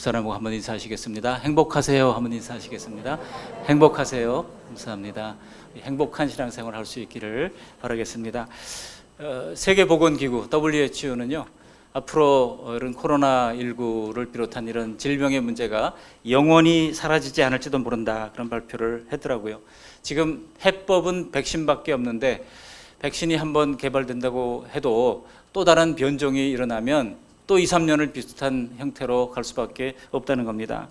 옆 사람하고 한번 인사하시겠습니다. 행복하세요. 한번 인사하시겠습니다. 행복하세요. 감사합니다. 행복한 신앙생활 할 수 있기를 바라겠습니다. 세계보건기구 WHO는요, 앞으로 이런 코로나19를 비롯한 이런 질병의 문제가 영원히 사라지지 않을지도 모른다, 그런 발표를 했더라고요. 지금 해법은 백신밖에 없는데 백신이 한번 개발된다고 해도 또 다른 변종이 일어나면 또 2, 3년을 비슷한 형태로 갈 수밖에 없다는 겁니다.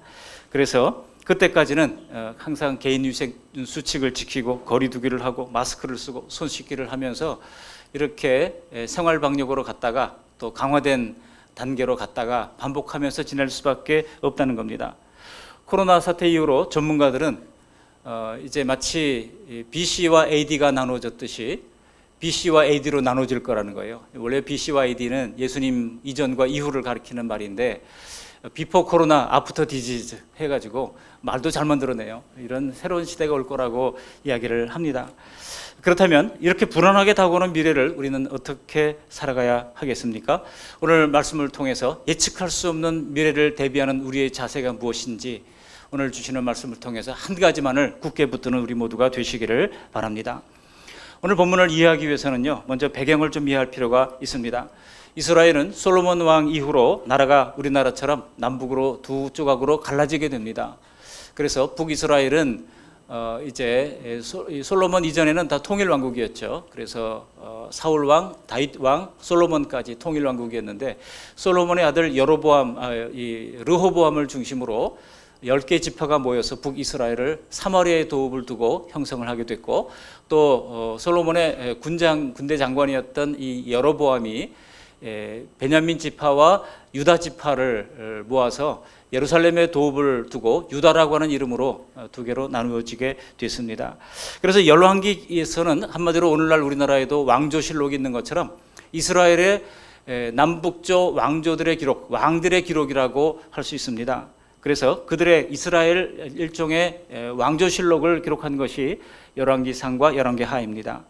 그래서 그때까지는 항상 개인 위생 수칙을 지키고 거리 두기를 하고 마스크를 쓰고 손 씻기를 하면서 이렇게 생활 방역으로 갔다가 또 강화된 단계로 갔다가 반복하면서 지낼 수밖에 없다는 겁니다. 코로나 사태 이후로 전문가들은 이제 마치 BC와 AD가 나눠졌듯이 BC와 AD로 나눠질 거라는 거예요. 원래 BC와 AD는 예수님 이전과 이후를 가리키는 말인데 비포 코로나, 아프터 디지즈 해가지고 말도 잘 만들어내요. 이런 새로운 시대가 올 거라고 이야기를 합니다. 그렇다면 이렇게 불안하게 다가오는 미래를 우리는 어떻게 살아가야 하겠습니까? 오늘 말씀을 통해서 예측할 수 없는 미래를 대비하는 우리의 자세가 무엇인지 오늘 주시는 말씀을 통해서 한 가지만을 굳게 붙드는 우리 모두가 되시기를 바랍니다. 오늘 본문을 이해하기 위해서는요, 먼저 배경을 좀 이해할 필요가 있습니다. 이스라엘은 솔로몬 왕 이후로 나라가 우리나라처럼 남북으로 두 조각으로 갈라지게 됩니다. 그래서 북이스라엘은 이제 솔로몬 이전에는 다 통일 왕국이었죠. 그래서 사울 왕, 다윗 왕, 솔로몬까지 통일 왕국이었는데 솔로몬의 아들 르호보암을 중심으로 10개 지파가 모여서 북이스라엘을 사마리아에 도읍을 두고 형성을 하게 됐고, 또 솔로몬의 군대 장관이었던 이 여로보암이 베냐민 지파와 유다 지파를 모아서 예루살렘에 도읍을 두고 유다라고 하는 이름으로 두 개로 나누어지게 됐습니다. 그래서 열왕기에서는 한마디로 오늘날 우리나라에도 왕조실록이 있는 것처럼 이스라엘의 남북조 왕조들의 기록, 왕들의 기록이라고 할 수 있습니다. 그래서 그들의 이스라엘 일종의 왕조실록을 기록한 것이 열왕기상과 열왕기하입니다.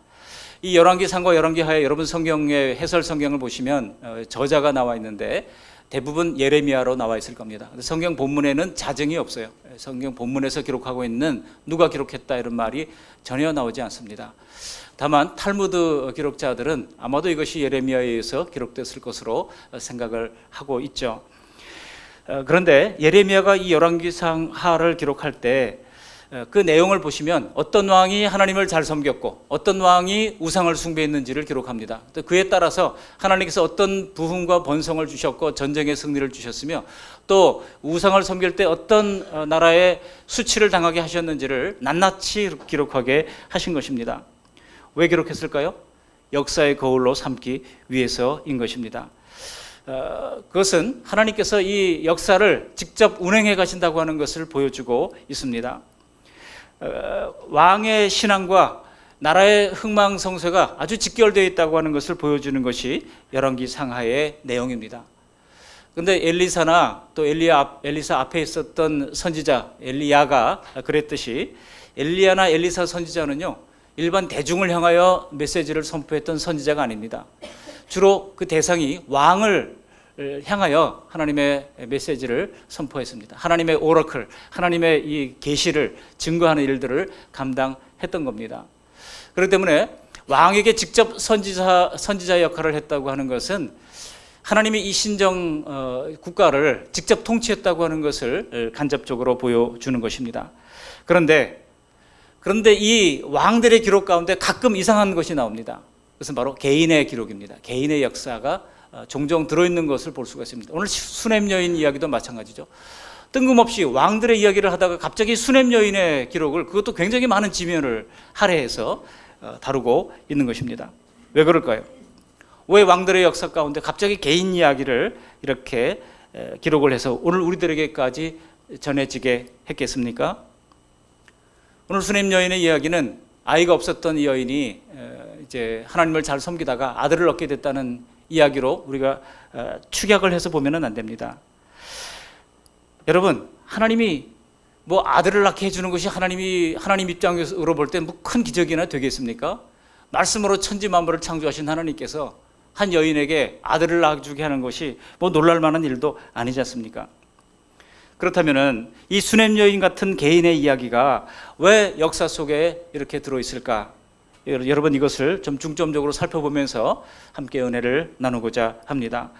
이 열왕기상과 열왕기하에 여러분 성경의 해설 성경을 보시면 저자가 나와 있는데 대부분 예레미야로 나와 있을 겁니다. 성경 본문에는 자증이 없어요. 성경 본문에서 기록하고 있는 누가 기록했다 이런 말이 전혀 나오지 않습니다. 다만 탈무드 기록자들은 아마도 이것이 예레미야에 의해서 기록됐을 것으로 생각을 하고 있죠. 그런데 예레미야가 이 열왕기상하를 기록할 때 그 내용을 보시면 어떤 왕이 하나님을 잘 섬겼고 어떤 왕이 우상을 숭배했는지를 기록합니다. 또 그에 따라서 하나님께서 어떤 부흥과 번성을 주셨고 전쟁의 승리를 주셨으며 또 우상을 섬길 때 어떤 나라의 수치를 당하게 하셨는지를 낱낱이 기록하게 하신 것입니다. 왜 기록했을까요? 역사의 거울로 삼기 위해서인 것입니다. 그것은 하나님께서 이 역사를 직접 운행해 가신다고 하는 것을 보여주고 있습니다. 왕의 신앙과 나라의 흥망성쇠가 아주 직결되어 있다고 하는 것을 보여주는 것이 열왕기상하의 내용입니다. 그런데 엘리사나 또 엘리사 앞에 있었던 선지자 엘리야가 그랬듯이 엘리야나 엘리사 선지자는요, 일반 대중을 향하여 메시지를 선포했던 선지자가 아닙니다. 주로 그 대상이 왕을 향하여 하나님의 메시지를 선포했습니다. 하나님의 오라클, 하나님의 이 계시를 증거하는 일들을 감당했던 겁니다. 그렇기 때문에 왕에게 직접 선지자 역할을 했다고 하는 것은 하나님이 이 신정 국가를 직접 통치했다고 하는 것을 간접적으로 보여주는 것입니다. 그런데 이 왕들의 기록 가운데 가끔 이상한 것이 나옵니다. 그것은 바로 개인의 기록입니다. 개인의 역사가 종종 들어있는 것을 볼 수가 있습니다. 오늘 수냄 여인 이야기도 마찬가지죠. 뜬금없이 왕들의 이야기를 하다가 갑자기 수냄 여인의 기록을, 그것도 굉장히 많은 지면을 할애해서 다루고 있는 것입니다. 왜 그럴까요? 왜 왕들의 역사 가운데 갑자기 개인 이야기를 이렇게 기록을 해서 오늘 우리들에게까지 전해지게 했겠습니까? 오늘 수냄 여인의 이야기는 아이가 없었던 이 여인이 이제 하나님을 잘 섬기다가 아들을 얻게 됐다는 이야기로 우리가 축약을 해서 보면은 안 됩니다. 여러분, 하나님이 뭐 아들을 낳게 해주는 것이 하나님 입장으로 볼 때 뭐 큰 기적이나 되겠습니까? 말씀으로 천지 만물을 창조하신 하나님께서 한 여인에게 아들을 낳아주게 하는 것이 뭐 놀랄 만한 일도 아니지 않습니까? 그렇다면은 이 수냄 여인 같은 개인의 이야기가 왜 역사 속에 이렇게 들어있을까? 여러분 이것을 좀 중점적으로 살펴보면서 함께 은혜를 나누고자 합니다.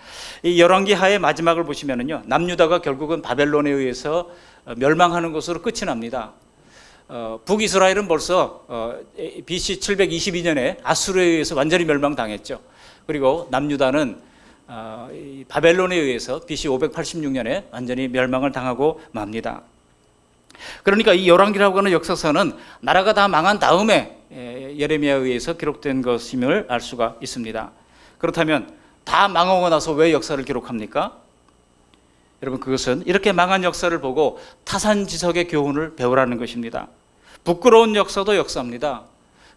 이 열왕기하의 마지막을 보시면은요, 남유다가 결국은 바벨론에 의해서 멸망하는 것으로 끝이 납니다. 북이스라엘은 벌써 BC 722년에 아수르에 의해서 완전히 멸망당했죠. 그리고 남유다는 바벨론에 의해서 BC 586년에 완전히 멸망을 당하고 맙니다. 그러니까 이 열왕기라고 하는 역사서는 나라가 다 망한 다음에 예레미야에 의해서 기록된 것임을 알 수가 있습니다. 그렇다면 다 망하고 나서 왜 역사를 기록합니까? 여러분, 그것은 이렇게 망한 역사를 보고 타산지석의 교훈을 배우라는 것입니다. 부끄러운 역사도 역사입니다.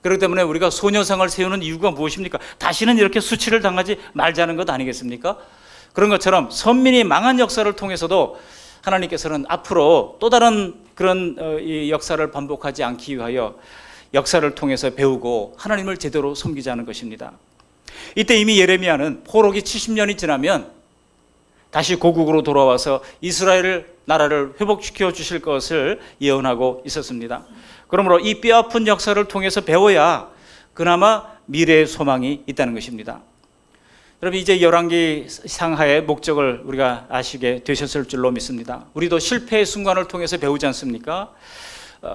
그렇기 때문에 우리가 소녀상을 세우는 이유가 무엇입니까? 다시는 이렇게 수치를 당하지 말자는 것 아니겠습니까? 그런 것처럼 선민이 망한 역사를 통해서도 하나님께서는 앞으로 또 다른 그런 이 역사를 반복하지 않기 위하여 역사를 통해서 배우고 하나님을 제대로 섬기자는 것입니다. 이때 이미 예레미야는 포로기 70년이 지나면 다시 고국으로 돌아와서 이스라엘 나라를 회복시켜 주실 것을 예언하고 있었습니다. 그러므로 이 뼈아픈 역사를 통해서 배워야 그나마 미래의 소망이 있다는 것입니다. 여러분, 이제 열왕기 상하의 목적을 우리가 아시게 되셨을 줄로 믿습니다. 우리도 실패의 순간을 통해서 배우지 않습니까?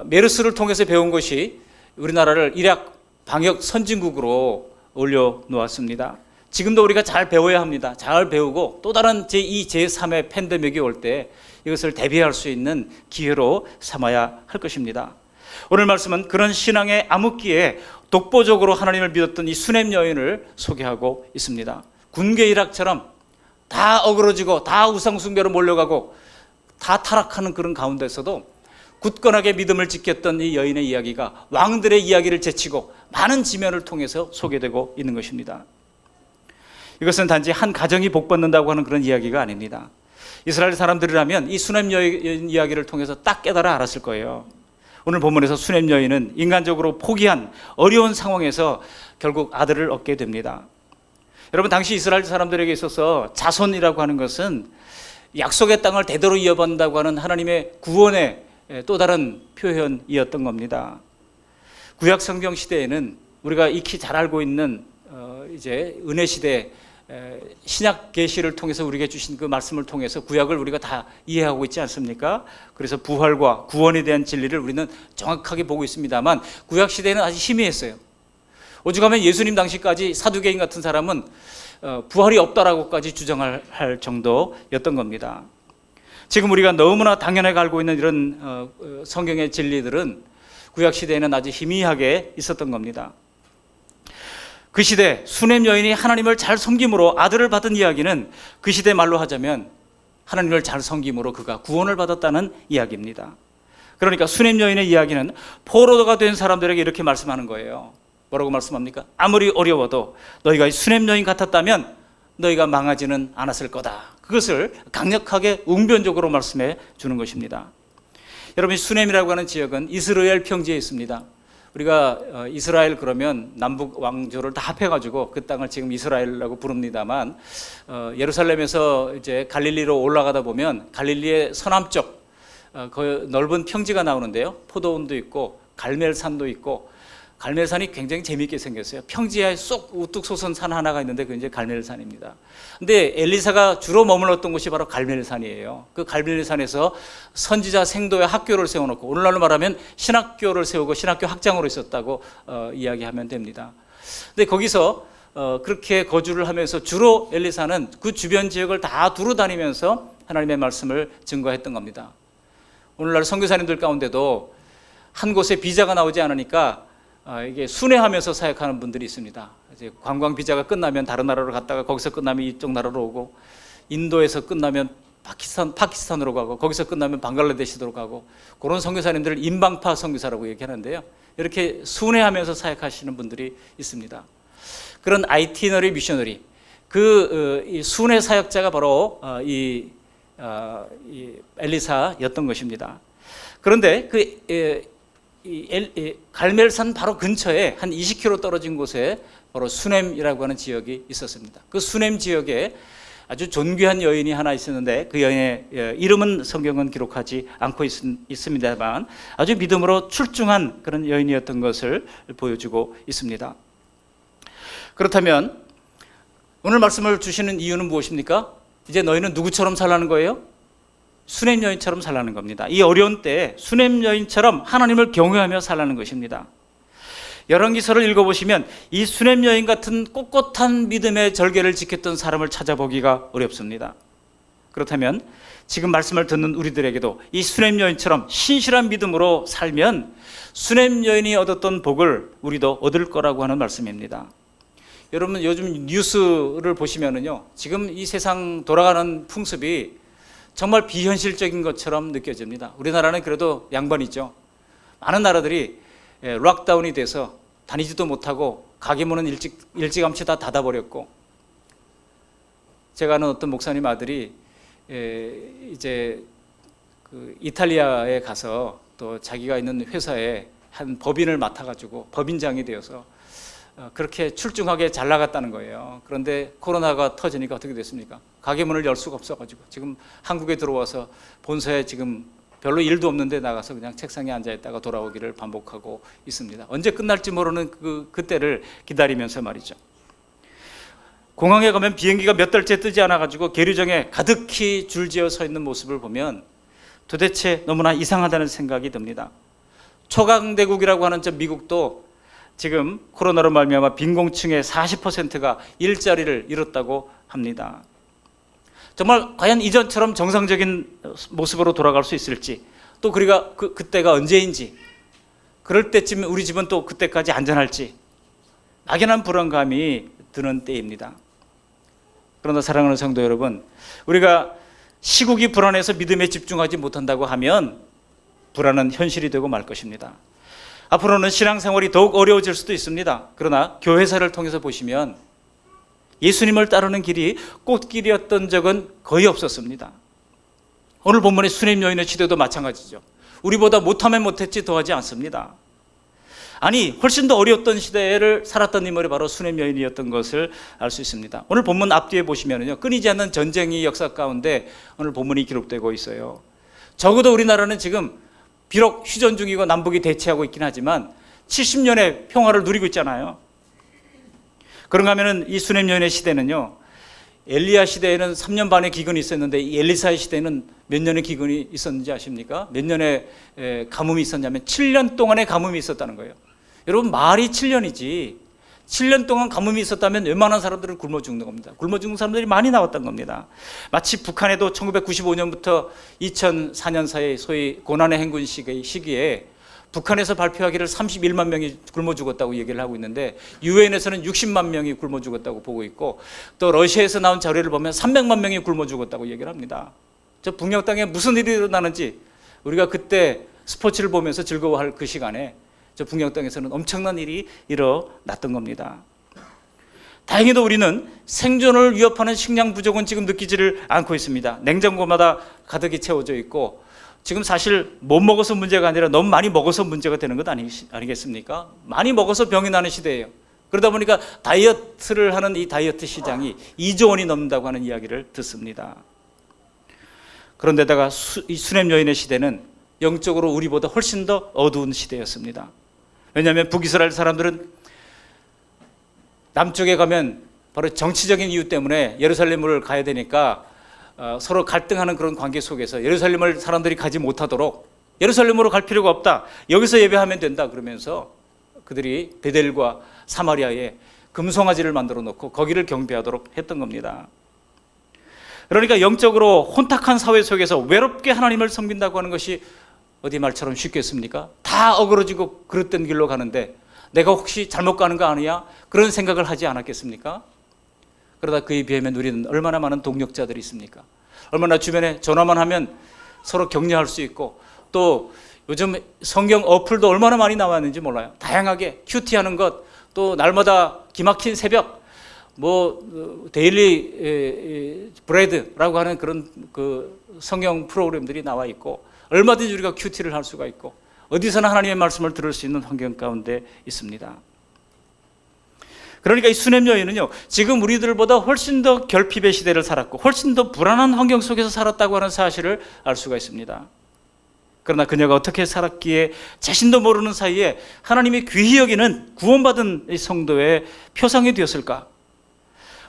메르스를 통해서 배운 것이 우리나라를 일약 방역 선진국으로 올려놓았습니다. 지금도 우리가 잘 배워야 합니다. 잘 배우고 또 다른 제2, 제3의 팬데믹이 올 때 이것을 대비할 수 있는 기회로 삼아야 할 것입니다. 오늘 말씀은 그런 신앙의 암흑기에 독보적으로 하나님을 믿었던 이 수냄 여인을 소개하고 있습니다. 군계 일학처럼 다 어그러지고 다 우상숭배로 몰려가고 다 타락하는 그런 가운데서도 굳건하게 믿음을 지켰던 이 여인의 이야기가 왕들의 이야기를 제치고 많은 지면을 통해서 소개되고 있는 것입니다. 이것은 단지 한 가정이 복받는다고 하는 그런 이야기가 아닙니다. 이스라엘 사람들이라면 이 수냄 여인 이야기를 통해서 딱 깨달아 알았을 거예요. 오늘 본문에서 수냄 여인은 인간적으로 포기한 어려운 상황에서 결국 아들을 얻게 됩니다. 여러분, 당시 이스라엘 사람들에게 있어서 자손이라고 하는 것은 약속의 땅을 대대로 이어받는다고 하는 하나님의 구원의 또 다른 표현이었던 겁니다. 구약 성경 시대에는 우리가 익히 잘 알고 있는 이제 은혜 시대 신약 계시를 통해서 우리에게 주신 그 말씀을 통해서 구약을 우리가 다 이해하고 있지 않습니까? 그래서 부활과 구원에 대한 진리를 우리는 정확하게 보고 있습니다만 구약 시대에는 아주 희미했어요. 오죽하면 예수님 당시까지 사두개인 같은 사람은 부활이 없다라고까지 주장할 정도였던 겁니다. 지금 우리가 너무나 당연하게 알고 있는 이런 성경의 진리들은 구약 시대에는 아주 희미하게 있었던 겁니다. 그 시대 수냄 여인이 하나님을 잘 섬김으로 아들을 받은 이야기는 그 시대 말로 하자면 하나님을 잘 섬김으로 그가 구원을 받았다는 이야기입니다. 그러니까 수냄 여인의 이야기는 포로가 된 사람들에게 이렇게 말씀하는 거예요. 뭐라고 말씀합니까? 아무리 어려워도 너희가 수냄 여인 같았다면 너희가 망하지는 않았을 거다. 그것을 강력하게 웅변적으로 말씀해 주는 것입니다. 여러분, 수냄이라고 하는 지역은 이스라엘 평지에 있습니다. 우리가 이스라엘 그러면 남북 왕조를 다 합해가지고 그 땅을 지금 이스라엘이라고 부릅니다만 예루살렘에서 이제 갈릴리로 올라가다 보면 갈릴리의 서남쪽 그 넓은 평지가 나오는데요. 포도원도 있고 갈멜산도 있고 갈멜산이 굉장히 재미있게 생겼어요. 평지에 쏙 우뚝 솟은 산 하나가 있는데 그게 이제 갈멜산입니다. 근데 엘리사가 주로 머물렀던 곳이 바로 갈멜산이에요. 그 갈멜산에서 선지자 생도의 학교를 세워놓고 오늘날로 말하면 신학교를 세우고 신학교 학장으로 있었다고 이야기하면 됩니다. 근데 거기서 그렇게 거주를 하면서 주로 엘리사는 그 주변 지역을 다 두루 다니면서 하나님의 말씀을 증거했던 겁니다. 오늘날 선교사님들 가운데도 한 곳에 비자가 나오지 않으니까 이게 순회하면서 사역하는 분들이 있습니다. 이제 관광 비자가 끝나면 다른 나라로 갔다가 거기서 끝나면 이쪽 나라로 오고 인도에서 끝나면 파키스탄으로 가고 거기서 끝나면 방글라데시로 가고 그런 선교사님들을 인방파 선교사라고 얘기하는데요. 이렇게 순회하면서 사역하시는 분들이 있습니다. 그런 아이티너리 미셔너리 이 순회 사역자가 바로 이 엘리사였던 것입니다. 그런데 갈멜산 바로 근처에 한 20km 떨어진 곳에 바로 수넴이라고 하는 지역이 있었습니다. 그 수넴 지역에 아주 존귀한 여인이 하나 있었는데 그 여인의 이름은 성경은 기록하지 않고 있습니다만 아주 믿음으로 출중한 그런 여인이었던 것을 보여주고 있습니다. 그렇다면 오늘 말씀을 주시는 이유는 무엇입니까? 이제 너희는 누구처럼 살라는 거예요? 수냄 여인처럼 살라는 겁니다. 이 어려운 때에 수냄 여인처럼 하나님을 경외하며 살라는 것입니다. 열왕기서를 읽어보시면 이 수냄 여인 같은 꼿꼿한 믿음의 절개를 지켰던 사람을 찾아보기가 어렵습니다. 그렇다면 지금 말씀을 듣는 우리들에게도 이 수냄 여인처럼 신실한 믿음으로 살면 수냄 여인이 얻었던 복을 우리도 얻을 거라고 하는 말씀입니다. 여러분 요즘 뉴스를 보시면은요, 지금 이 세상 돌아가는 풍습이 정말 비현실적인 것처럼 느껴집니다. 우리나라는 그래도 양반이죠. 많은 나라들이 락다운이 돼서 다니지도 못하고 가게 문은 일찌감치 다 닫아버렸고, 제가 아는 어떤 목사님 아들이 이제 그 이탈리아에 가서 또 자기가 있는 회사에 한 법인을 맡아가지고 법인장이 되어서 그렇게 출중하게 잘 나갔다는 거예요. 그런데 코로나가 터지니까 어떻게 됐습니까? 가게 문을 열 수가 없어가지고 지금 한국에 들어와서 본사에 지금 별로 일도 없는데 나가서 그냥 책상에 앉아있다가 돌아오기를 반복하고 있습니다. 언제 끝날지 모르는 그때를 기다리면서 말이죠. 공항에 가면 비행기가 몇 달째 뜨지 않아가지고 계류장에 가득히 줄지어 서 있는 모습을 보면 도대체 너무나 이상하다는 생각이 듭니다. 초강대국이라고 하는 저 미국도 지금 코로나로 말미암아 빈곤층의 40%가 일자리를 잃었다고 합니다. 정말 과연 이전처럼 정상적인 모습으로 돌아갈 수 있을지, 또 우리가 그때가 언제인지, 그럴 때쯤 우리 집은 또 그때까지 안전할지 막연한 불안감이 드는 때입니다. 그러나 사랑하는 성도 여러분, 우리가 시국이 불안해서 믿음에 집중하지 못한다고 하면 불안은 현실이 되고 말 것입니다. 앞으로는 신앙생활이 더욱 어려워질 수도 있습니다. 그러나 교회사를 통해서 보시면 예수님을 따르는 길이 꽃길이었던 적은 거의 없었습니다. 오늘 본문의 수냄 여인의 시대도 마찬가지죠. 우리보다 못하면 못했지 더하지 않습니다. 아니, 훨씬 더 어려웠던 시대를 살았던 인물이 바로 수냄 여인이었던 것을 알 수 있습니다. 오늘 본문 앞뒤에 보시면요, 끊이지 않는 전쟁이 역사 가운데 오늘 본문이 기록되고 있어요. 적어도 우리나라는 지금 비록 휴전 중이고 남북이 대치하고 있긴 하지만 70년의 평화를 누리고 있잖아요. 그런가 하면은 이 수냄 여인의 시대는요, 엘리야 시대에는 3년 반의 기근이 있었는데 이 엘리사의 시대는 몇 년의 기근이 있었는지 아십니까? 몇 년의 가뭄이 있었냐면 7년 동안의 가뭄이 있었다는 거예요. 여러분, 말이 7년이지 7년 동안 가뭄이 있었다면 웬만한 사람들은 굶어 죽는 겁니다. 굶어 죽는 사람들이 많이 나왔던 겁니다. 마치 북한에도 1995년부터 2004년 사이 소위 고난의 행군 시기에 북한에서 발표하기를 31만 명이 굶어 죽었다고 얘기를 하고 있는데 유엔에서는 60만 명이 굶어 죽었다고 보고 있고, 또 러시아에서 나온 자료를 보면 300만 명이 굶어 죽었다고 얘기를 합니다. 저 북녘 땅에 무슨 일이 일어나는지 우리가 그때 스포츠를 보면서 즐거워할 그 시간에 저 북녘 땅에서는 엄청난 일이 일어났던 겁니다. 다행히도 우리는 생존을 위협하는 식량 부족은 지금 느끼지를 않고 있습니다. 냉장고마다 가득히 채워져 있고, 지금 사실 못 먹어서 문제가 아니라 너무 많이 먹어서 문제가 되는 것 아니겠습니까? 많이 먹어서 병이 나는 시대예요. 그러다 보니까 다이어트를 하는 이 다이어트 시장이 2조 원이 넘는다고 하는 이야기를 듣습니다. 그런데다가 이 수냄 여인의 시대는 영적으로 우리보다 훨씬 더 어두운 시대였습니다. 왜냐하면 북이스라엘 사람들은 남쪽에 가면 바로 정치적인 이유 때문에 예루살렘을 가야 되니까 서로 갈등하는 그런 관계 속에서 예루살렘을 사람들이 가지 못하도록 예루살렘으로 갈 필요가 없다, 여기서 예배하면 된다 그러면서 그들이 베델과 사마리아에 금송아지를 만들어 놓고 거기를 경배하도록 했던 겁니다. 그러니까 영적으로 혼탁한 사회 속에서 외롭게 하나님을 섬긴다고 하는 것이 어디 말처럼 쉽겠습니까? 다 어그러지고 그릇된 길로 가는데 내가 혹시 잘못 가는 거 아니야? 그런 생각을 하지 않았겠습니까? 그러다 그에 비하면 우리는 얼마나 많은 동력자들이 있습니까? 얼마나 주변에 전화만 하면 서로 격려할 수 있고, 또 요즘 성경 어플도 얼마나 많이 나왔는지 몰라요. 다양하게 큐티하는 것, 또 날마다 기막힌 새벽, 데일리 브레드라고 하는 그런 그 성경 프로그램들이 나와 있고, 얼마든지 우리가 큐티를 할 수가 있고, 어디서나 하나님의 말씀을 들을 수 있는 환경 가운데 있습니다. 그러니까 이 수냄 여인은요, 지금 우리들보다 훨씬 더 결핍의 시대를 살았고 훨씬 더 불안한 환경 속에서 살았다고 하는 사실을 알 수가 있습니다. 그러나 그녀가 어떻게 살았기에 자신도 모르는 사이에 하나님이 귀히 여기는 구원받은 이 성도의 표상이 되었을까?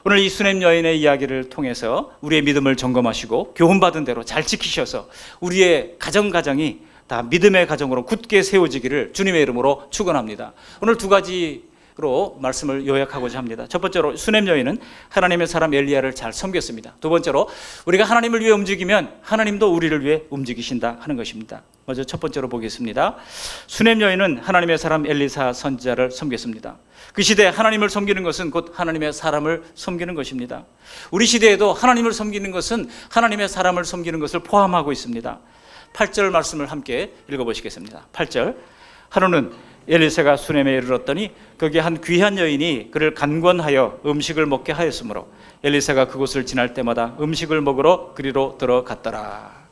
오늘 이 수냄 여인의 이야기를 통해서 우리의 믿음을 점검하시고 교훈받은 대로 잘 지키셔서 우리의 가정이 다 믿음의 가정으로 굳게 세워지기를 주님의 이름으로 축원합니다. 오늘 두 가지로 말씀을 요약하고자 합니다. 첫 번째로 수냄 여인은 하나님의 사람 엘리야를 잘 섬겼습니다. 두 번째로 우리가 하나님을 위해 움직이면 하나님도 우리를 위해 움직이신다 하는 것입니다. 먼저 첫 번째로 보겠습니다. 수냄 여인은 하나님의 사람 엘리사 선지자를 섬겼습니다. 그 시대에 하나님을 섬기는 것은 곧 하나님의 사람을 섬기는 것입니다. 우리 시대에도 하나님을 섬기는 것은 하나님의 사람을 섬기는 것을 포함하고 있습니다. 8절 말씀을 함께 읽어보시겠습니다. 8절. 하루는 엘리사가 수넴에 이르렀더니 거기 한 귀한 여인이 그를 간권하여 음식을 먹게 하였으므로 엘리사가 그곳을 지날 때마다 음식을 먹으러 그리로 들어갔더라.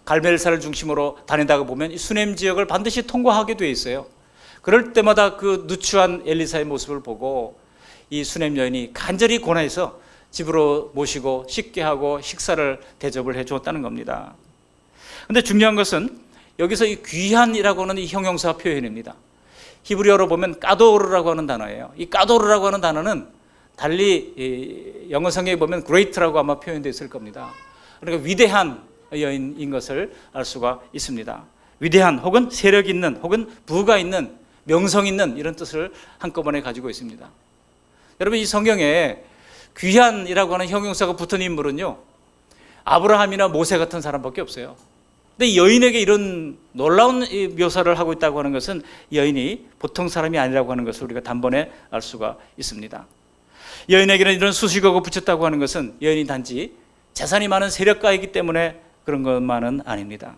갈멜사를 중심으로 다니다가 보면 이 수넴 지역을 반드시 통과하게 돼 있어요. 그럴 때마다 그 누추한 엘리사의 모습을 보고 이 수넴 여인이 간절히 권해서 집으로 모시고 씻게 하고 식사를 대접을 해 주었다는 겁니다. 그런데 중요한 것은 여기서 이 귀한이라고 하는 이 형용사 표현입니다. 히브리어로 보면 까도르라고 하는 단어예요. 이 까도르라고 하는 단어는 달리 영어 성경에 보면 great라고 아마 표현되어 있을 겁니다. 그러니까 위대한 여인인 것을 알 수가 있습니다. 위대한 혹은 세력 있는 혹은 부가 있는 명성 있는 이런 뜻을 한꺼번에 가지고 있습니다. 여러분 이 성경에 귀한이라고 하는 형용사가 붙은 인물은요 아브라함이나 모세 같은 사람밖에 없어요. 근데 이 여인에게 이런 놀라운 묘사를 하고 있다고 하는 것은 여인이 보통 사람이 아니라고 하는 것을 우리가 단번에 알 수가 있습니다. 여인에게는 이런 수식어가 붙였다고 하는 것은 여인이 단지 재산이 많은 세력가이기 때문에 그런 것만은 아닙니다.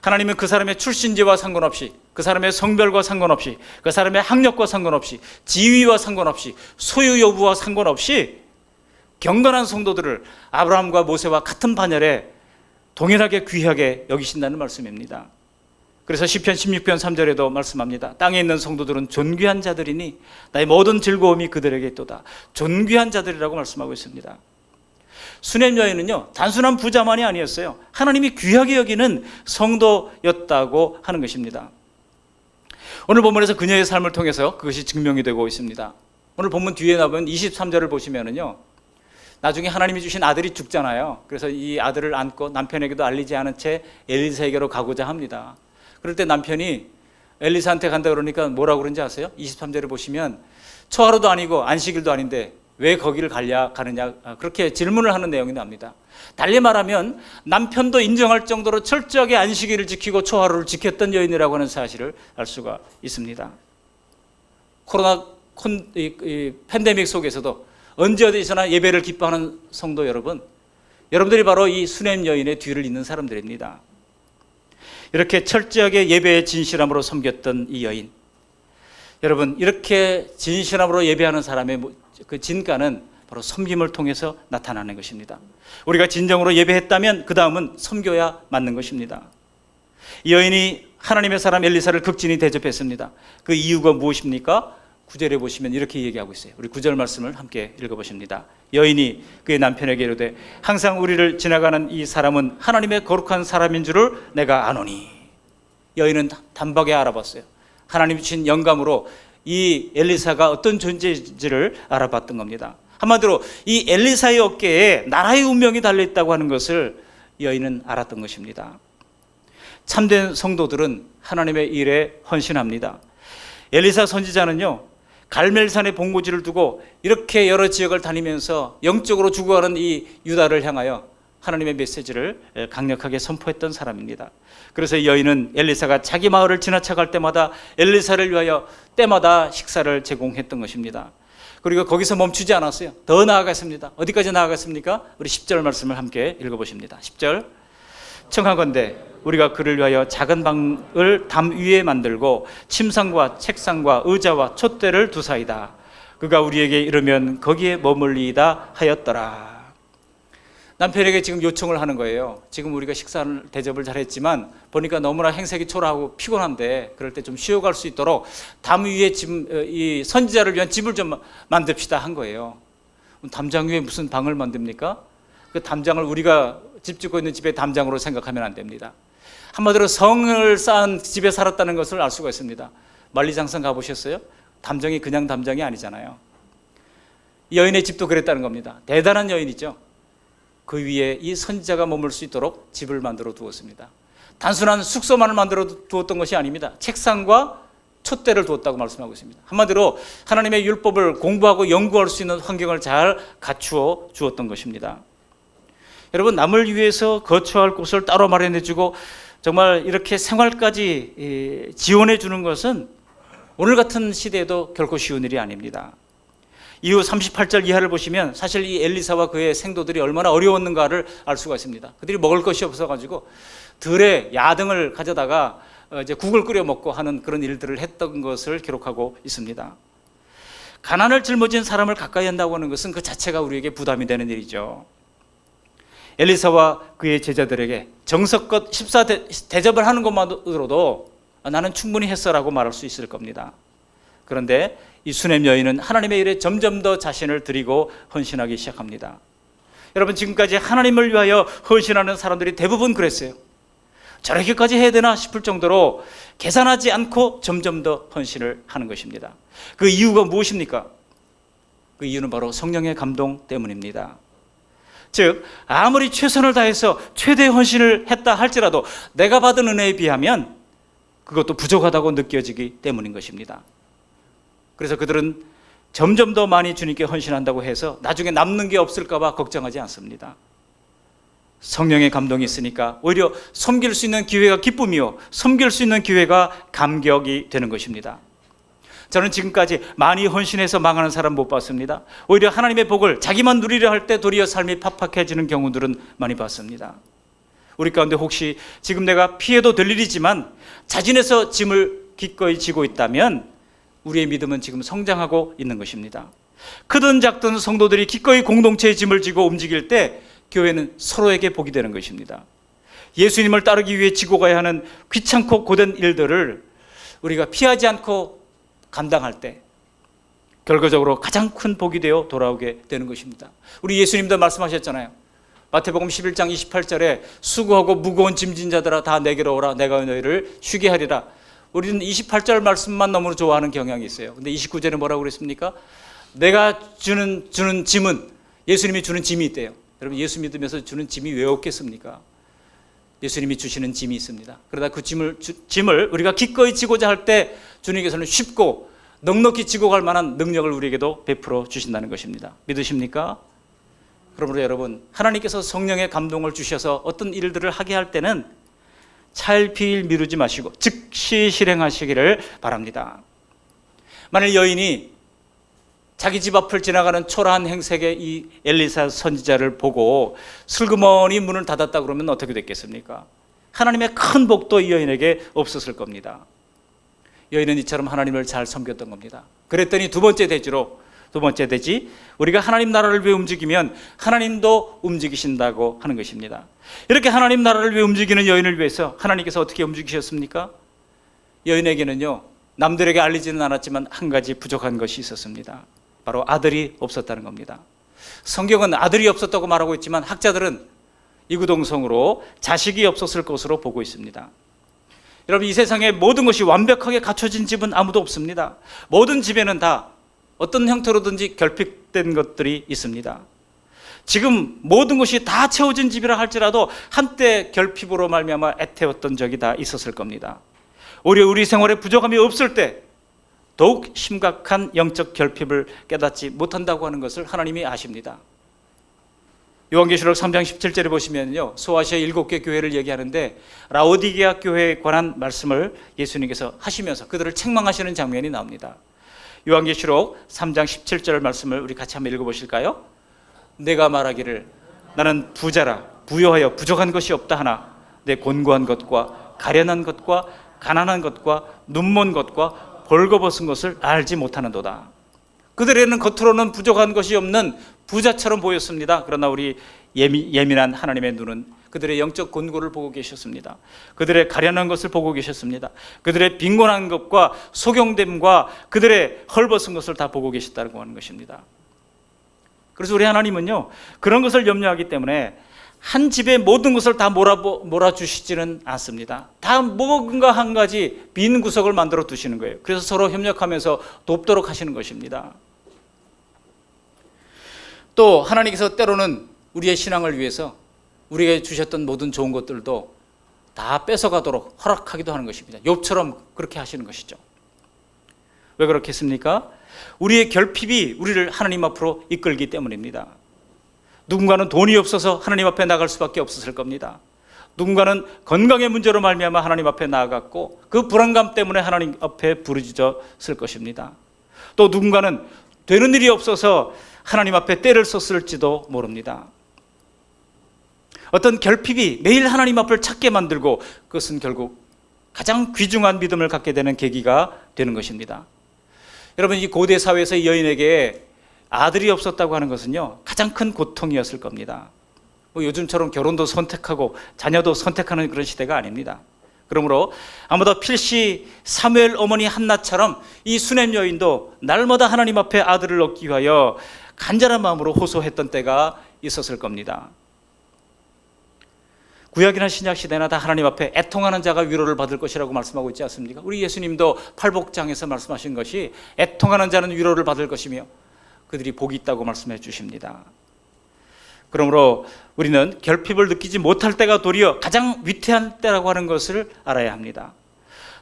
하나님은 그 사람의 출신지와 상관없이 그 사람의 성별과 상관없이 그 사람의 학력과 상관없이 지위와 상관없이 소유 여부와 상관없이 경건한 성도들을 아브라함과 모세와 같은 반열에 동일하게 귀하게 여기신다는 말씀입니다. 그래서 시편 16편 3절에도 말씀합니다. 땅에 있는 성도들은 존귀한 자들이니 나의 모든 즐거움이 그들에게 있도다. 존귀한 자들이라고 말씀하고 있습니다. 수넴 여인은요 단순한 부자만이 아니었어요. 하나님이 귀하게 여기는 성도였다고 하는 것입니다. 오늘 본문에서 그녀의 삶을 통해서 그것이 증명이 되고 있습니다. 오늘 본문 뒤에 나오면 23절을 보시면은요 나중에 하나님이 주신 아들이 죽잖아요. 그래서 이 아들을 안고 남편에게도 알리지 않은 채 엘리사에게로 가고자 합니다. 그럴 때 남편이 엘리사한테 간다 그러니까 뭐라고 그런지 아세요? 23절에 보시면 초하루도 아니고 안식일도 아닌데 왜 거기를 가느냐 그렇게 질문을 하는 내용이 납니다. 달리 말하면 남편도 인정할 정도로 철저하게 안식일을 지키고 초하루를 지켰던 여인이라고 하는 사실을 알 수가 있습니다. 코로나 팬데믹 속에서도 언제 어디서나 예배를 기뻐하는 성도 여러분, 여러분들이 바로 이 수넴 여인의 뒤를 잇는 사람들입니다. 이렇게 철저하게 예배의 진실함으로 섬겼던 이 여인, 여러분 이렇게 진실함으로 예배하는 사람의 그 진가는 바로 섬김을 통해서 나타나는 것입니다. 우리가 진정으로 예배했다면 그 다음은 섬겨야 맞는 것입니다. 이 여인이 하나님의 사람 엘리사를 극진히 대접했습니다. 그 이유가 무엇입니까? 9절에 보시면 이렇게 얘기하고 있어요. 우리 9절 말씀을 함께 읽어보십니다. 여인이 그의 남편에게 이르되 항상 우리를 지나가는 이 사람은 하나님의 거룩한 사람인 줄을 내가 아노니. 여인은 단박에 알아봤어요. 하나님이 주신 영감으로 이 엘리사가 어떤 존재인지를 알아봤던 겁니다. 한마디로 이 엘리사의 어깨에 나라의 운명이 달려있다고 하는 것을 여인은 알았던 것입니다. 참된 성도들은 하나님의 일에 헌신합니다. 엘리사 선지자는요 갈멜산의 본고지를 두고 이렇게 여러 지역을 다니면서 영적으로 죽어가는 이 유다를 향하여 하나님의 메시지를 강력하게 선포했던 사람입니다. 그래서 여인은 엘리사가 자기 마을을 지나쳐갈 때마다 엘리사를 위하여 때마다 식사를 제공했던 것입니다. 그리고 거기서 멈추지 않았어요. 더 나아갔습니다. 어디까지 나아갔습니까? 우리 10절 말씀을 함께 읽어보십니다. 10절. 청하건대 우리가 그를 위하여 작은 방을 담 위에 만들고 침상과 책상과 의자와 촛대를 두사이다. 그가 우리에게 이르면 거기에 머물리이다 하였더라. 남편에게 지금 요청을 하는 거예요. 지금 우리가 식사를 대접을 잘했지만 보니까 너무나 행색이 초라하고 피곤한데 그럴 때 좀 쉬어갈 수 있도록 담 위에 이 선지자를 위한 집을 좀 만듭시다 한 거예요. 담장 위에 무슨 방을 만듭니까? 그 담장을 우리가 집 짓고 있는 집의 담장으로 생각하면 안 됩니다. 한마디로 성을 쌓은 집에 살았다는 것을 알 수가 있습니다. 만리장성 가보셨어요? 담장이 그냥 담장이 아니잖아요. 이 여인의 집도 그랬다는 겁니다. 대단한 여인이죠. 그 위에 이 선지자가 머물 수 있도록 집을 만들어 두었습니다. 단순한 숙소만을 만들어 두었던 것이 아닙니다. 책상과 촛대를 두었다고 말씀하고 있습니다. 한마디로 하나님의 율법을 공부하고 연구할 수 있는 환경을 잘 갖추어 주었던 것입니다. 여러분, 남을 위해서 거처할 곳을 따로 마련해 주고 정말 이렇게 생활까지 지원해 주는 것은 오늘 같은 시대에도 결코 쉬운 일이 아닙니다. 이후 38절 이하를 보시면 사실 이 엘리사와 그의 생도들이 얼마나 어려웠는가를 알 수가 있습니다. 그들이 먹을 것이 없어가지고 들에 야등을 가져다가 이제 국을 끓여 먹고 하는 그런 일들을 했던 것을 기록하고 있습니다. 가난을 짊어진 사람을 가까이 한다고 하는 것은 그 자체가 우리에게 부담이 되는 일이죠. 엘리사와 그의 제자들에게 정석껏 십사 대접을 하는 것만으로도 나는 충분히 했어라고 말할 수 있을 겁니다. 그런데 이 수넴 여인은 하나님의 일에 점점 더 자신을 드리고 헌신하기 시작합니다. 여러분, 지금까지 하나님을 위하여 헌신하는 사람들이 대부분 그랬어요. 저렇게까지 해야 되나 싶을 정도로 계산하지 않고 점점 더 헌신을 하는 것입니다. 그 이유가 무엇입니까? 그 이유는 바로 성령의 감동 때문입니다. 즉, 아무리 최선을 다해서 최대의 헌신을 했다 할지라도 내가 받은 은혜에 비하면 그것도 부족하다고 느껴지기 때문인 것입니다. 그래서 그들은 점점 더 많이 주님께 헌신한다고 해서 나중에 남는 게 없을까 봐 걱정하지 않습니다. 성령의 감동이 있으니까 오히려 섬길 수 있는 기회가 기쁨이요, 섬길 수 있는 기회가 감격이 되는 것입니다. 저는 지금까지 많이 헌신해서 망하는 사람 못 봤습니다. 오히려 하나님의 복을 자기만 누리려 할 때 도리어 삶이 팍팍해지는 경우들은 많이 봤습니다. 우리 가운데 혹시 지금 내가 피해도 될 일이지만 자진해서 짐을 기꺼이 지고 있다면 우리의 믿음은 지금 성장하고 있는 것입니다. 크든 작든 성도들이 기꺼이 공동체의 짐을 지고 움직일 때 교회는 서로에게 복이 되는 것입니다. 예수님을 따르기 위해 지고 가야 하는 귀찮고 고된 일들을 우리가 피하지 않고 감당할 때 결과적으로 가장 큰 복이 되어 돌아오게 되는 것입니다. 우리 예수님도 말씀하셨잖아요. 마태복음 11장 28절에 수고하고 무거운 짐진 자들아 다 내게로 오라, 내가 너희를 쉬게 하리라. 우리는 28절 말씀만 너무 좋아하는 경향이 있어요. 근데 29절에 뭐라고 그랬습니까? 내가 주는 짐은, 예수님이 주는 짐이 있대요. 여러분, 예수 믿으면서 주는 짐이 왜 없겠습니까? 예수님이 주시는 짐이 있습니다. 그러다 그 짐을 우리가 기꺼이 지고자 할 때 주님께서는 쉽고 넉넉히 지고 갈 만한 능력을 우리에게도 베풀어 주신다는 것입니다. 믿으십니까? 그러므로 여러분, 하나님께서 성령의 감동을 주셔서 어떤 일들을 하게 할 때는 차일피일 미루지 마시고 즉시 실행하시기를 바랍니다. 만일 여인이 자기 집 앞을 지나가는 초라한 행색의 이 엘리사 선지자를 보고 슬그머니 문을 닫았다 그러면 어떻게 됐겠습니까? 하나님의 큰 복도 이 여인에게 없었을 겁니다. 여인은 이처럼 하나님을 잘 섬겼던 겁니다. 그랬더니 두 번째 대지, 우리가 하나님 나라를 위해 움직이면 하나님도 움직이신다고 하는 것입니다. 이렇게 하나님 나라를 위해 움직이는 여인을 위해서 하나님께서 어떻게 움직이셨습니까? 여인에게는요, 남들에게 알리지는 않았지만 한 가지 부족한 것이 있었습니다. 바로 아들이 없었다는 겁니다. 성경은 아들이 없었다고 말하고 있지만 학자들은 이구동성으로 자식이 없었을 것으로 보고 있습니다. 여러분, 이 세상에 모든 것이 완벽하게 갖춰진 집은 아무도 없습니다. 모든 집에는 다 어떤 형태로든지 결핍된 것들이 있습니다. 지금 모든 것이 다 채워진 집이라 할지라도 한때 결핍으로 말미암아 애태웠던 적이 다 있었을 겁니다. 오히려 우리 생활에 부족함이 없을 때 더욱 심각한 영적 결핍을 깨닫지 못한다고 하는 것을 하나님이 아십니다. 요한계시록 3장 17절에 보시면요, 소아시아 7개 교회를 얘기하는데 라오디게아 교회에 관한 말씀을 예수님께서 하시면서 그들을 책망하시는 장면이 나옵니다. 요한계시록 3장 17절 말씀을 우리 같이 한번 읽어보실까요? 내가 말하기를 나는 부자라 부여하여 부족한 것이 없다 하나 내 곤고한 것과 가련한 것과 가난한 것과 눈먼 것과 벌거벗은 것을 알지 못하는도다. 그들에는 겉으로는 부족한 것이 없는 부자처럼 보였습니다. 그러나 우리 예민한 하나님의 눈은 그들의 영적 곤고를 보고 계셨습니다. 그들의 가련한 것을 보고 계셨습니다. 그들의 빈곤한 것과 소경됨과 그들의 헐벗은 것을 다 보고 계셨다고 하는 것입니다. 그래서 우리 하나님은요, 그런 것을 염려하기 때문에 한 집의 모든 것을 다 몰아주시지는 않습니다. 다 뭔가 한 가지 빈 구석을 만들어 두시는 거예요. 그래서 서로 협력하면서 돕도록 하시는 것입니다. 또 하나님께서 때로는 우리의 신앙을 위해서 우리에게 주셨던 모든 좋은 것들도 다 뺏어가도록 허락하기도 하는 것입니다. 욥처럼 그렇게 하시는 것이죠. 왜 그렇겠습니까? 우리의 결핍이 우리를 하나님 앞으로 이끌기 때문입니다. 누군가는 돈이 없어서 하나님 앞에 나갈 수밖에 없었을 겁니다. 누군가는 건강의 문제로 말미암아 하나님 앞에 나아갔고 그 불안감 때문에 하나님 앞에 부르짖었을 것입니다. 또 누군가는 되는 일이 없어서 하나님 앞에 때를 썼을지도 모릅니다. 어떤 결핍이 매일 하나님 앞을 찾게 만들고 그것은 결국 가장 귀중한 믿음을 갖게 되는 계기가 되는 것입니다. 여러분, 이 고대 사회에서 여인에게 아들이 없었다고 하는 것은요, 가장 큰 고통이었을 겁니다. 요즘처럼 결혼도 선택하고 자녀도 선택하는 그런 시대가 아닙니다. 그러므로 아마도 필시 사무엘 어머니 한나처럼 이 수냄 여인도 날마다 하나님 앞에 아들을 얻기 위하여 간절한 마음으로 호소했던 때가 있었을 겁니다. 구약이나 신약 시대나 다 하나님 앞에 애통하는 자가 위로를 받을 것이라고 말씀하고 있지 않습니까? 우리 예수님도 팔복장에서 말씀하신 것이 애통하는 자는 위로를 받을 것이며 그들이 복이 있다고 말씀해 주십니다. 그러므로 우리는 결핍을 느끼지 못할 때가 도리어 가장 위태한 때라고 하는 것을 알아야 합니다.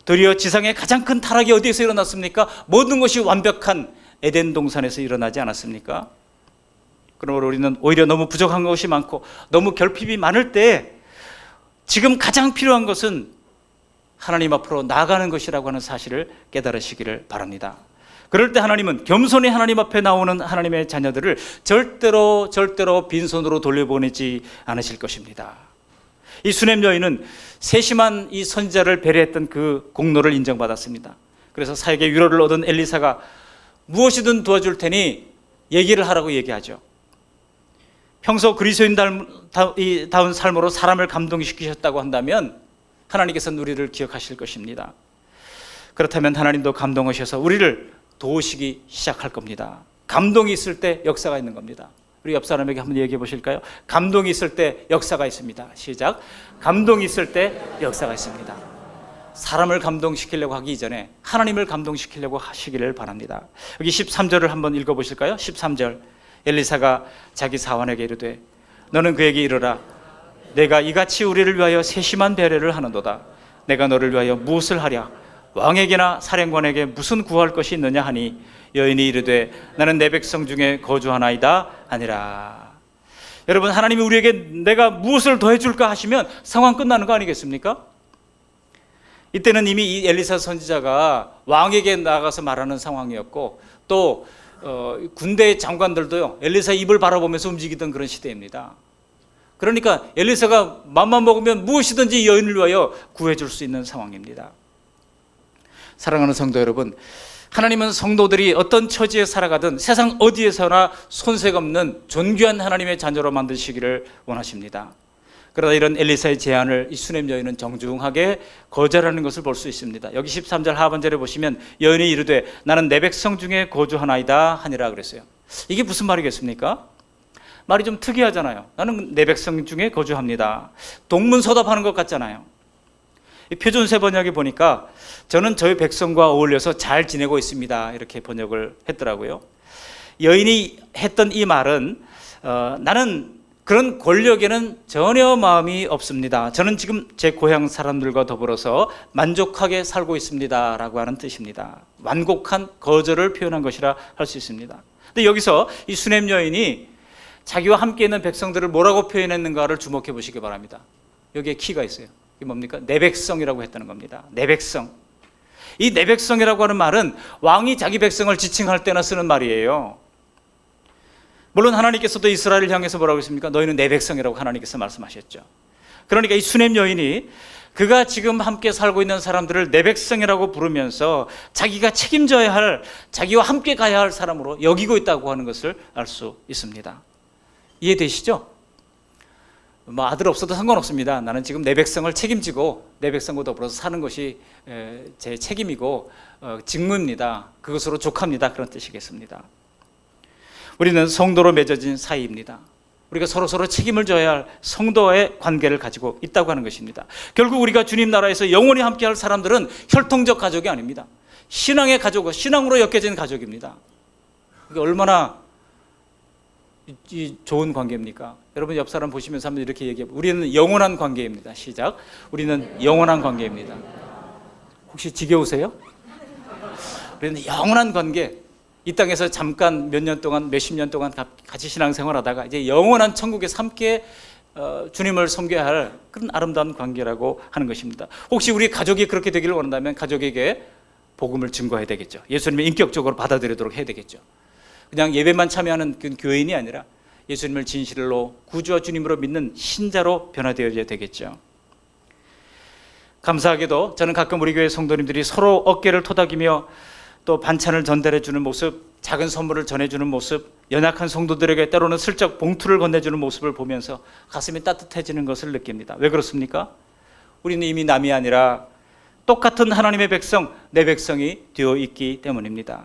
도리어 지상의 가장 큰 타락이 어디에서 일어났습니까? 모든 것이 완벽한 에덴 동산에서 일어나지 않았습니까? 그러므로 우리는 오히려 너무 부족한 것이 많고 너무 결핍이 많을 때 지금 가장 필요한 것은 하나님 앞으로 나아가는 것이라고 하는 사실을 깨달으시기를 바랍니다. 그럴 때 하나님은 겸손히 하나님 앞에 나오는 하나님의 자녀들을 절대로 빈손으로 돌려보내지 않으실 것입니다. 이 수냄 여인은 세심한 이 선지자를 배려했던 그 공로를 인정받았습니다. 그래서 사역의 위로를 얻은 엘리사가 무엇이든 도와줄 테니 얘기를 하라고 얘기하죠. 평소 그리스도인다운 삶으로 사람을 감동시키셨다고 한다면 하나님께서는 우리를 기억하실 것입니다. 그렇다면 하나님도 감동하셔서 우리를 도우시기 시작할 겁니다. 감동이 있을 때 역사가 있는 겁니다. 우리 옆 사람에게 한번 얘기해 보실까요? 감동이 있을 때 역사가 있습니다. 시작. 감동이 있을 때 역사가 있습니다. 사람을 감동시키려고 하기 이전에 하나님을 감동시키려고 하시기를 바랍니다. 여기 13절을 한번 읽어보실까요? 13절. 엘리사가 자기 사환에게 이르되 너는 그에게 이르라 내가 이같이 우리를 위하여 세심한 배려를 하는도다. 내가 너를 위하여 무엇을 하랴? 왕에게나 사령관에게 무슨 구할 것이 있느냐 하니 여인이 이르되 나는 내 백성 중에 거주하나이다 하니라. 여러분, 하나님이 우리에게 내가 무엇을 더해 줄까 하시면 상황 끝나는 거 아니겠습니까? 이때는 이미 이 엘리사 선지자가 왕에게 나가서 말하는 상황이었고 또 군대 장관들도요 엘리사 입을 바라보면서 움직이던 그런 시대입니다. 그러니까 엘리사가 맘만 먹으면 무엇이든지 여인을 위하여 구해줄 수 있는 상황입니다. 사랑하는 성도 여러분, 하나님은 성도들이 어떤 처지에 살아가든 세상 어디에서나 손색 없는 존귀한 하나님의 자녀로 만드시기를 원하십니다. 그러나 이런 엘리사의 제안을 이 수냄 여인은 정중하게 거절하는 것을 볼 수 있습니다. 여기 13절 하반절에 보시면 여인이 이르되 나는 내 백성 중에 거주하나이다 하니라 그랬어요. 이게 무슨 말이겠습니까? 말이 좀 특이하잖아요. 나는 내 백성 중에 거주합니다. 동문서답하는 것 같잖아요. 이 표준세 번역에 보니까 저는 저희 백성과 어울려서 잘 지내고 있습니다 이렇게 번역을 했더라고요. 여인이 했던 이 말은 나는 그런 권력에는 전혀 마음이 없습니다. 저는 지금 제 고향 사람들과 더불어서 만족하게 살고 있습니다 라고 하는 뜻입니다. 완곡한 거절을 표현한 것이라 할 수 있습니다. 근데 여기서 이 수냄 여인이 자기와 함께 있는 백성들을 뭐라고 표현했는가를 주목해 보시기 바랍니다. 여기에 키가 있어요. 이게 뭡니까? 내 백성이라고 했다는 겁니다. 내 백성. 이 내 백성이라고 하는 말은 왕이 자기 백성을 지칭할 때나 쓰는 말이에요. 물론 하나님께서도 이스라엘을 향해서 뭐라고 했습니까? 너희는 내 백성이라고 하나님께서 말씀하셨죠. 그러니까 이 수냄 여인이 그가 지금 함께 살고 있는 사람들을 내 백성이라고 부르면서 자기가 책임져야 할, 자기와 함께 가야 할 사람으로 여기고 있다고 하는 것을 알 수 있습니다. 이해되시죠? 뭐 아들 없어도 상관없습니다. 나는 지금 내 백성을 책임지고 내 백성과 더불어서 사는 것이 제 책임이고 직무입니다. 그것으로 족합니다. 그런 뜻이겠습니다. 우리는 성도로 맺어진 사이입니다. 우리가 서로 책임을 져야 할 성도의 관계를 가지고 있다고 하는 것입니다. 결국 우리가 주님 나라에서 영원히 함께할 사람들은 혈통적 가족이 아닙니다. 신앙의 가족, 신앙으로 엮여진 가족입니다. 그게 얼마나 좋은 관계입니까? 여러분 옆 사람 보시면서 한번 이렇게 얘기해. 우리는 영원한 관계입니다. 시작. 우리는 영원한 관계입니다. 혹시 지겨우세요? 우리는 영원한 관계. 이 땅에서 잠깐 몇 년 동안, 몇십 년 동안 같이 신앙생활하다가 이제 영원한 천국에서 함께 주님을 섬겨야 할 그런 아름다운 관계라고 하는 것입니다. 혹시 우리 가족이 그렇게 되기를 원한다면 가족에게 복음을 증거해야 되겠죠. 예수님을 인격적으로 받아들이도록 해야 되겠죠. 그냥 예배만 참여하는 그 교인이 아니라 예수님을 진실로 구주와 주님으로 믿는 신자로 변화되어야 되겠죠. 감사하게도 저는 가끔 우리 교회 성도님들이 서로 어깨를 토닥이며 또 반찬을 전달해 주는 모습, 작은 선물을 전해주는 모습, 연약한 성도들에게 때로는 슬쩍 봉투를 건네주는 모습을 보면서 가슴이 따뜻해지는 것을 느낍니다. 왜 그렇습니까? 우리는 이미 남이 아니라 똑같은 하나님의 백성, 내 백성이 되어 있기 때문입니다.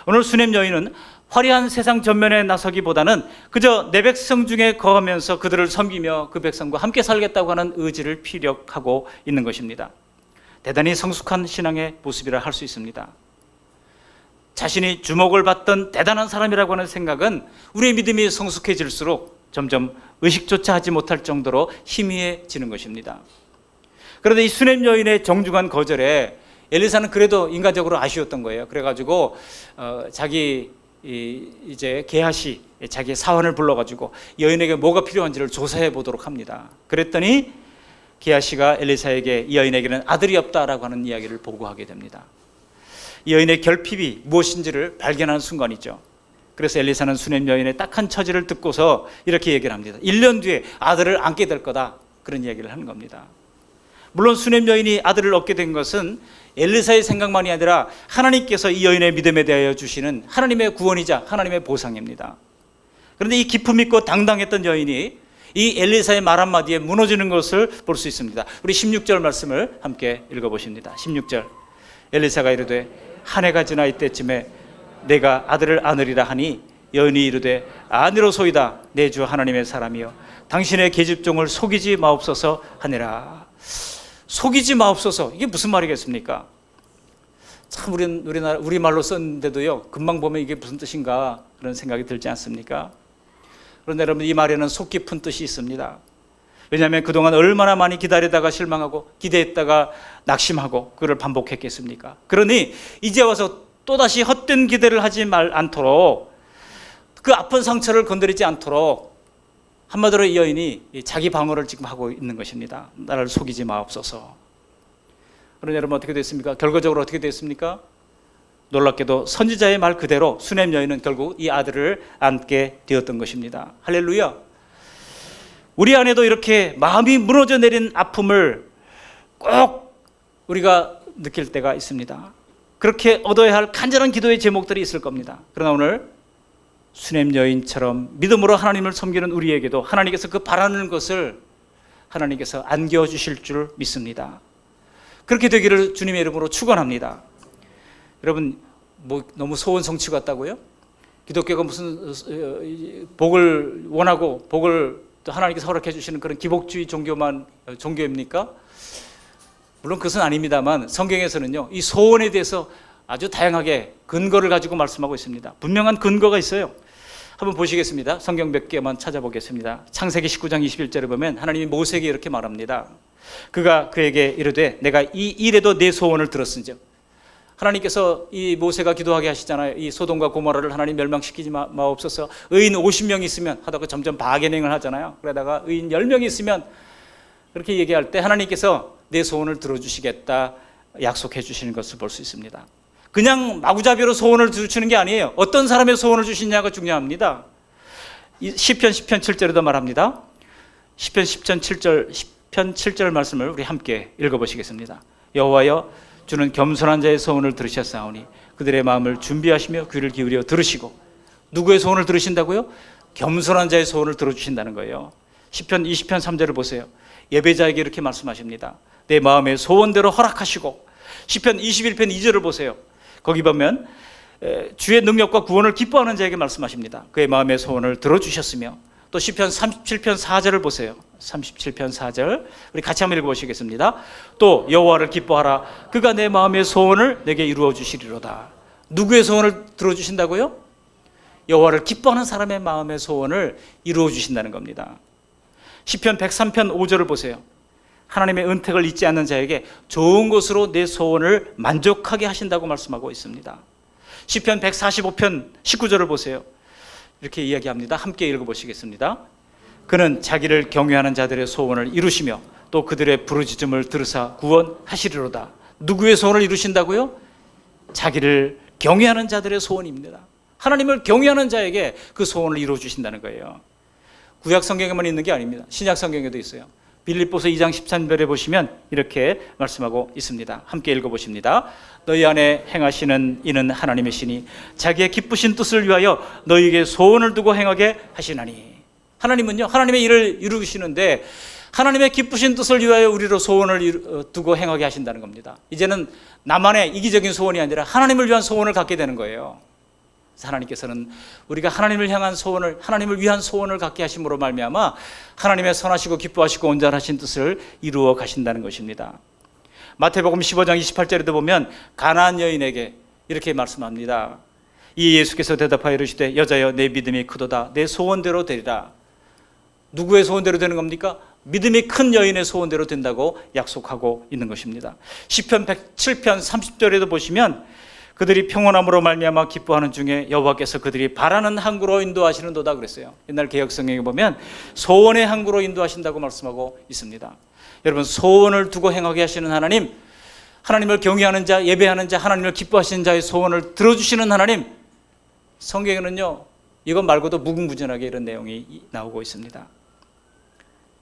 오늘 수냄 여인은 화려한 세상 전면에 나서기보다는 그저 내 백성 중에 거하면서 그들을 섬기며 그 백성과 함께 살겠다고 하는 의지를 피력하고 있는 것입니다. 대단히 성숙한 신앙의 모습이라 할 수 있습니다. 자신이 주목을 받던 대단한 사람이라고 하는 생각은 우리의 믿음이 성숙해질수록 점점 의식조차 하지 못할 정도로 희미해지는 것입니다. 그런데 이 수냄 여인의 정중한 거절에 엘리사는 그래도 인간적으로 아쉬웠던 거예요. 그래가지고 자기 이제 게하시 자기의 사환을 불러가지고 여인에게 뭐가 필요한지를 조사해 보도록 합니다. 그랬더니 게하시가 엘리사에게 이 여인에게는 아들이 없다라고 하는 이야기를 보고하게 됩니다. 이 여인의 결핍이 무엇인지를 발견하는 순간이죠. 그래서 엘리사는 수냄 여인의 딱한 처지를 듣고서 이렇게 얘기를 합니다. 1년 뒤에 아들을 안게 될 거다. 그런 이야기를 하는 겁니다. 물론 수냄 여인이 아들을 얻게 된 것은 엘리사의 생각만이 아니라 하나님께서 이 여인의 믿음에 대하여 주시는 하나님의 구원이자 하나님의 보상입니다. 그런데 이 기품 있고 당당했던 여인이 이 엘리사의 말 한마디에 무너지는 것을 볼 수 있습니다. 우리 16절 말씀을 함께 읽어보십니다. 16절. 엘리사가 이르되 한 해가 지나 이때쯤에 내가 아들을 안으리라 하니 여인이 이르되 아니로소이다. 내 주 하나님의 사람이여 당신의 계집종을 속이지 마옵소서 하니라. 속이지 마옵소서. 이게 무슨 말이겠습니까? 참 우리 말로 썼는데도요 금방 보면 이게 무슨 뜻인가 그런 생각이 들지 않습니까? 그런데 여러분 이 말에는 속 깊은 뜻이 있습니다. 왜냐하면 그동안 얼마나 많이 기다리다가 실망하고 기대했다가 낙심하고 그를 반복했겠습니까? 그러니 이제 와서 또다시 헛된 기대를 하지 않도록 그 아픈 상처를 건드리지 않도록 한마디로 이 여인이 자기 방어를 지금 하고 있는 것입니다. 나를 속이지 마옵소서. 그런데 여러분 어떻게 됐습니까? 결과적으로 어떻게 됐습니까? 놀랍게도 선지자의 말 그대로 수냄 여인은 결국 이 아들을 안게 되었던 것입니다. 할렐루야. 우리 안에도 이렇게 마음이 무너져 내린 아픔을 꼭 우리가 느낄 때가 있습니다. 그렇게 얻어야 할 간절한 기도의 제목들이 있을 겁니다. 그러나 오늘 수냄 여인처럼 믿음으로 하나님을 섬기는 우리에게도 하나님께서 그 바라는 것을 하나님께서 안겨주실 줄 믿습니다. 그렇게 되기를 주님의 이름으로 축원합니다. 여러분 뭐 너무 소원 성취 같다고요? 기독교가 무슨 복을 원하고 복을 또 하나님께서 허락해 주시는 그런 기복주의 종교입니까? 물론 그것은 아닙니다만 성경에서는요 이 소원에 대해서 아주 다양하게 근거를 가지고 말씀하고 있습니다. 분명한 근거가 있어요. 한번 보시겠습니다. 성경 몇 개만 찾아보겠습니다. 창세기 19장 21절에 보면 하나님이 모세에게 이렇게 말합니다. 그가 그에게 이르되 내가 이 일에도 내 소원을 들었은즉. 하나님께서 이 모세가 기도하게 하시잖아요. 이 소돔과 고모라를 하나님 멸망시키지 마옵소서. 의인 50명 있으면 하다가 점점 바게닝을 하잖아요. 그러다가 의인 10명 있으면 그렇게 얘기할 때 하나님께서 내 소원을 들어주시겠다 약속해 주시는 것을 볼 수 있습니다. 그냥 마구잡이로 소원을 주시는 게 아니에요. 어떤 사람의 소원을 주시냐가 중요합니다. 시편 10편 7절에도 말합니다. 시편 10편 7절 10편 7절 말씀을 우리 함께 읽어보시겠습니다. 여호와여, 주는 겸손한 자의 소원을 들으셨사오니 그들의 마음을 준비하시며 귀를 기울여 들으시고. 누구의 소원을 들으신다고요? 겸손한 자의 소원을 들어주신다는 거예요. 시편 20편 3절을 보세요. 예배자에게 이렇게 말씀하십니다. 내 마음의 소원대로 허락하시고. 시편 21편 2절을 보세요. 거기 보면 주의 능력과 구원을 기뻐하는 자에게 말씀하십니다. 그의 마음의 소원을 들어주셨으며. 또 시편 37편 4절을 보세요. 37편 4절 우리 같이 한번 읽어보시겠습니다. 또 여호와를 기뻐하라. 그가 내 마음의 소원을 내게 이루어 주시리로다. 누구의 소원을 들어주신다고요? 여호와를 기뻐하는 사람의 마음의 소원을 이루어 주신다는 겁니다. 시편 103편 5절을 보세요. 하나님의 은택을 잊지 않는 자에게 좋은 것으로 내 소원을 만족하게 하신다고 말씀하고 있습니다. 시편 145편 19절을 보세요. 이렇게 이야기합니다. 함께 읽어보시겠습니다. 그는 자기를 경외하는 자들의 소원을 이루시며 또 그들의 부르짖음을 들으사 구원하시리로다. 누구의 소원을 이루신다고요? 자기를 경외하는 자들의 소원입니다. 하나님을 경외하는 자에게 그 소원을 이루어 주신다는 거예요. 구약 성경에만 있는 게 아닙니다. 신약 성경에도 있어요. 빌립보서 2장 13절에 보시면 이렇게 말씀하고 있습니다. 함께 읽어보십니다. 너희 안에 행하시는 이는 하나님의 신이 자기의 기쁘신 뜻을 위하여 너희에게 소원을 두고 행하게 하시나니. 하나님은요, 하나님의 일을 이루시는데 하나님의 기쁘신 뜻을 위하여 우리로 소원을 두고 행하게 하신다는 겁니다. 이제는 나만의 이기적인 소원이 아니라 하나님을 위한 소원을 갖게 되는 거예요. 하나님께서는 우리가 하나님을 향한 소원을, 하나님을 위한 소원을 갖게 하심으로 말미암아 하나님의 선하시고 기뻐하시고 온전하신 뜻을 이루어 가신다는 것입니다. 마태복음 15장 28절에도 보면 가나안 여인에게 이렇게 말씀합니다. 이 예수께서 대답하여 이르시되 여자여 내 믿음이 크도다. 내 소원대로 되리라. 누구의 소원대로 되는 겁니까? 믿음이 큰 여인의 소원대로 된다고 약속하고 있는 것입니다. 시편 107편 30절에도 보시면 그들이 평온함으로 말미암아 기뻐하는 중에 여호와께서 그들이 바라는 항구로 인도하시는도다 그랬어요. 옛날 개역성경에 보면 소원의 항구로 인도하신다고 말씀하고 있습니다. 여러분, 소원을 두고 행하게 하시는 하나님, 하나님을 경외하는 자, 예배하는 자, 하나님을 기뻐하시는 자의 소원을 들어주시는 하나님, 성경에는요 이것 말고도 무궁무진하게 이런 내용이 나오고 있습니다.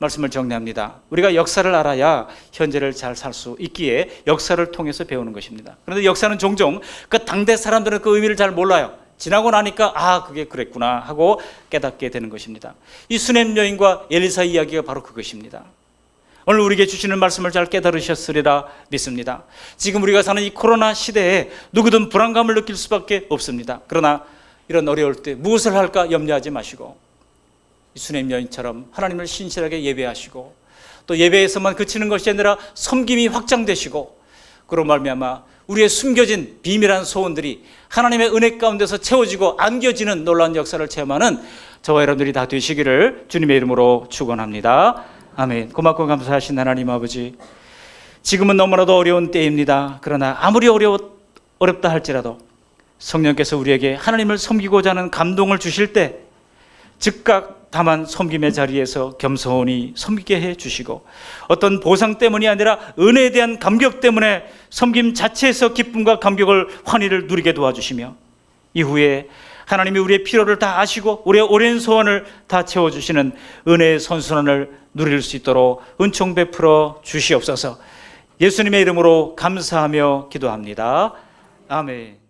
말씀을 정리합니다. 우리가 역사를 알아야 현재를 잘 살 수 있기에 역사를 통해서 배우는 것입니다. 그런데 역사는 종종 그 당대 사람들은 그 의미를 잘 몰라요. 지나고 나니까 아, 그게 그랬구나 하고 깨닫게 되는 것입니다. 이 수넴 여인과 엘리사 이야기가 바로 그것입니다. 오늘 우리에게 주시는 말씀을 잘 깨달으셨으리라 믿습니다. 지금 우리가 사는 이 코로나 시대에 누구든 불안감을 느낄 수밖에 없습니다. 그러나 이런 어려울 때 무엇을 할까 염려하지 마시고 수넴 여인처럼 하나님을 신실하게 예배하시고 또 예배에서만 그치는 것이 아니라 섬김이 확장되시고 그로 말미암아 우리의 숨겨진 비밀한 소원들이 하나님의 은혜 가운데서 채워지고 안겨지는 놀라운 역사를 체험하는 저와 여러분들이 다 되시기를 주님의 이름으로 축원합니다. 아멘. 고맙고 감사하신 하나님 아버지, 지금은 너무나도 어려운 때입니다. 그러나 아무리 어렵다 할지라도 성령께서 우리에게 하나님을 섬기고자 하는 감동을 주실 때 즉각 다만 섬김의 자리에서 겸손히 섬기게 해주시고 어떤 보상 때문이 아니라 은혜에 대한 감격 때문에 섬김 자체에서 기쁨과 감격을 환희를 누리게 도와주시며 이후에 하나님이 우리의 필요를 다 아시고 우리의 오랜 소원을 다 채워주시는 은혜의 선순환을 누릴 수 있도록 은총 베풀어 주시옵소서. 예수님의 이름으로 감사하며 기도합니다. 아멘.